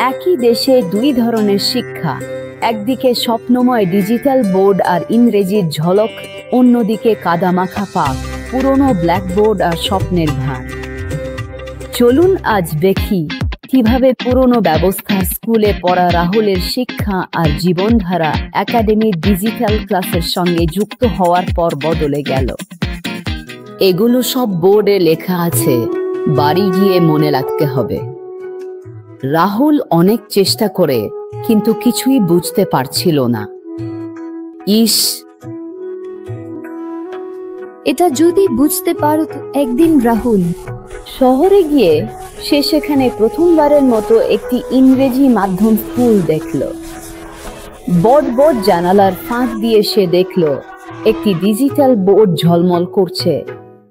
একই দেশে দুই ধরনের শিক্ষা, একদিকে স্বপ্নময় ডিজিটাল বোর্ড আর ইংরেজির ঝলক, অন্যদিকে কাদামাখা পাক, পুরনো ব্ল্যাকবোর্ড আর স্বপ্নের ভার। চলুন আজ দেখি কিভাবে পুরনো ব্যবস্থার স্কুলে পড়া রাহুলের শিক্ষা আর জীবনধারা একাডেমির ডিজিটাল ক্লাসের সঙ্গে যুক্ত হওয়ার পর বদলে গেল। এগুলো সব বোর্ডে লেখা আছে, বাড়ি গিয়ে মনে রাখতে হবে। রাহুল অনেক চেষ্টা করে কিন্তু কিছুই বুঝতে পারছিল না। ইস, এটা যদি বুঝতে পারো একদিন। রাহুল শহরে গিয়ে সে সেখানে প্রথমবারের মতো একটি ইংরেজি মাধ্যম স্কুল দেখল। বড় বড় জানালার ফাঁক দিয়ে সে দেখল একটি ডিজিটাল বোর্ড ঝলমল করছে।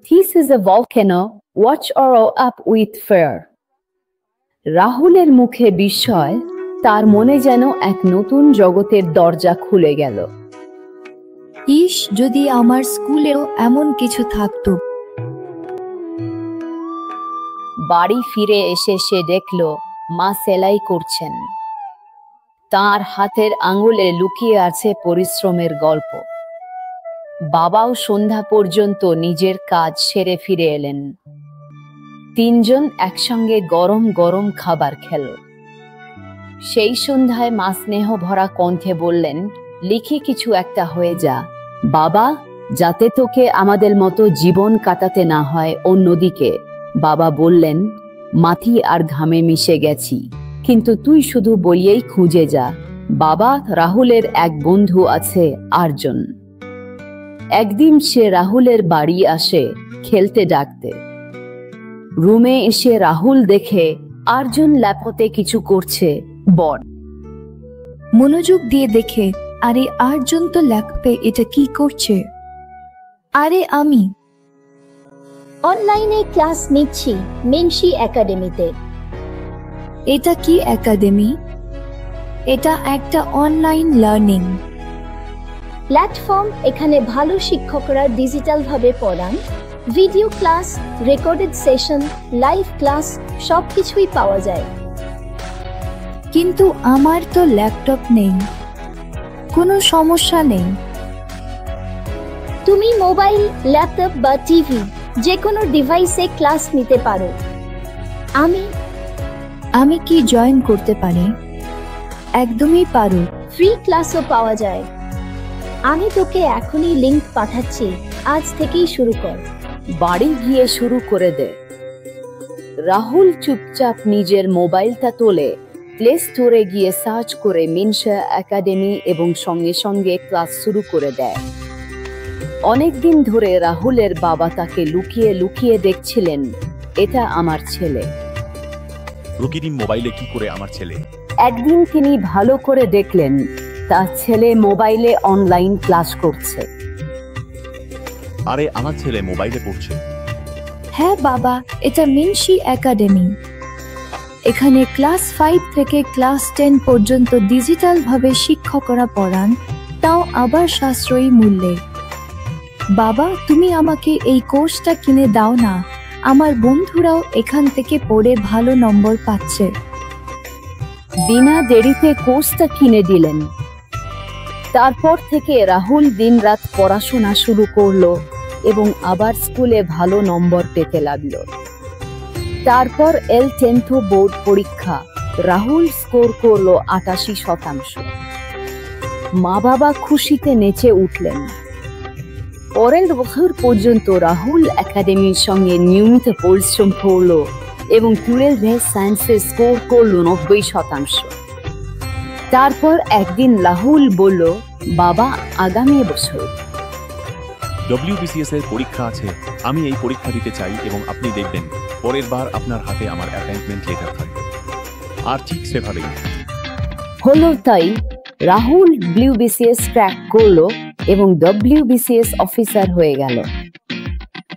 This is a volcano, watch or up with fear. রাহুলের মুখে বিস্ময়, তার মনে যেন এক নতুন জগতের দরজা খুলে গেল। ইস, যদি আমার স্কুলেও এমন কিছু থাকতো। বাড়ি ফিরে এসে সে দেখল মা সেলাই করছেন। তার হাতের আঙুলে লুকিয়ে আছে পরিশ্রমের গল্প। বাবাও সন্ধ্যা পর্যন্ত নিজের কাজ সেরে ফিরে এলেন। তিনজন একসঙ্গে গরম গরম খাবার খেল। সেই সন্ধ্যায় মা স্নেহ ভরা কণ্ঠে বললেন, লিখে কিছু একটা হয়ে যা বাবা, যাতে তোকে আমাদের মতো জীবন কাটাতে না হয়। অন্যদিকে বাবা বললেন, মাটি আর ঘামে মিশে গেছি, কিন্তু তুই শুধু বইয়েই খুঁজে যা। বাবা, রাহুলের এক বন্ধু আছে, আর্জুন। একদিন সে রাহুলের বাড়ি আসে খেলতে ডাকতে। রুমে এসে রাহুল দেখে আর্জুন ল্যাপটপে কিছু করছে। বড় মনোযোগ দিয়ে দেখে, আরে আর্জুন তো ল্যাপটপে এটা কি করছে? আরে আমি অনলাইনে ক্লাস নিচ্ছি মেনশি একাডেমিতে। এটা কি একাডেমি? এটা একটা অনলাইন লার্নিং প্ল্যাটফর্ম। এখানে ভালো শিক্ষকরা ডিজিটাল ভাবে পড়ান। Video class, recorded session, live class সবকিছুই পাওয়া যায়। কিন্তু আমার তো ল্যাপটপ নেই। কোনো সমস্যা নেই। তুমি মোবাইল, ল্যাপটপ বা টিভি যে কোনো ডিভাইসে ক্লাস নিতে পারো। আমি কি জয়েন করতে পারি? একদমই পারো। ফ্রি ক্লাসও পাওয়া যায়। আমি তোকে এখনই লিংক পাঠাচ্ছি, আজ থেকেই শুরু কর। বাড়ি গিয়ে শুরু করে দে। রাহুল চুপচাপ নিজের মোবাইলটা তোলে, প্লে স্টোরে গিয়ে সার্চ করে মেনশি একাডেমি এবং সঙ্গে সঙ্গে ক্লাস শুরু করে দেয়। অনেকদিন ধরে রাহুলের বাবা তাকে লুকিয়ে লুকিয়ে দেখছিলেন। এটা আমার ছেলে। রুকিদিন মোবাইলে কি করে আমার ছেলে? একদিন তিনি ভালো করে দেখলেন তার ছেলে মোবাইলে অনলাইন ক্লাস করছে। আরে, আমার ছেলে মোবাইলে পড়ছে। হ্যাঁ বাবা, এটা মেনশি একাডেমি। এখানে ক্লাস 5 থেকে ক্লাস 10 পর্যন্ত ডিজিটাল ভাবে শিক্ষকরা পড়ান, তাও আবার সাশ্রয়ী মূল্যে। বাবা, তুমি আমাকে এই কোর্সটা কিনে দাও না। আমার বন্ধুরাও এখান থেকে পড়ে ভালো নম্বর পাচ্ছে। বিনা দেরিতে কোর্সটা কিনে দিলেন। তারপর থেকে রাহুল দিনরাত পড়াশোনা শুরু করলো এবং আবার স্কুলে ভালো নম্বর পেতে লাগলো। তারপর L10 বোর্ড পরীক্ষা। রাহুল স্কোর করলো 88%। মা বাবা খুশিতে নেচে উঠলেন। পরের বছর পর্যন্ত রাহুল একাডেমির সঙ্গে নিয়মিত পরিশ্রম করলো এবং 12 সায়েন্সে স্কোর করলো 90%। তারপর একদিন রাহুল বলল, বাবা, আগামী বছর WBCS এর পরীক্ষা আছে। আমি এই পরীক্ষা দিতে চাই এবং আপনি দেখবেন পরের বার আপনার হাতে আমার অ্যাপয়েন্টমেন্ট লেটার থাকবে। আর ঠিক সেভাবেই হলো তাই। রাহুল WBCS ক্র্যাক করলো এবং WBCS অফিসার হয়ে গেল।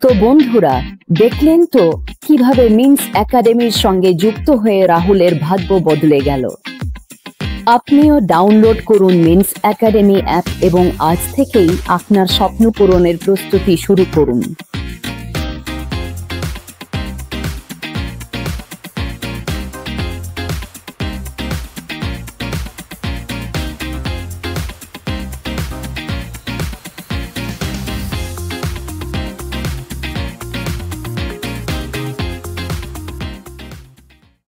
তো বন্ধুরা, দেখলেন তো কিভাবে মিন্স একাডেমির সঙ্গে যুক্ত হয়ে রাহুলের ভাগ্য বদলে গেল। আপনিও ডাউনলোড করুন মিন্স একাডেমি অ্যাপ এবং আজ থেকেই আপনার স্বপ্ন পূরণের প্রস্তুতি শুরু করুন।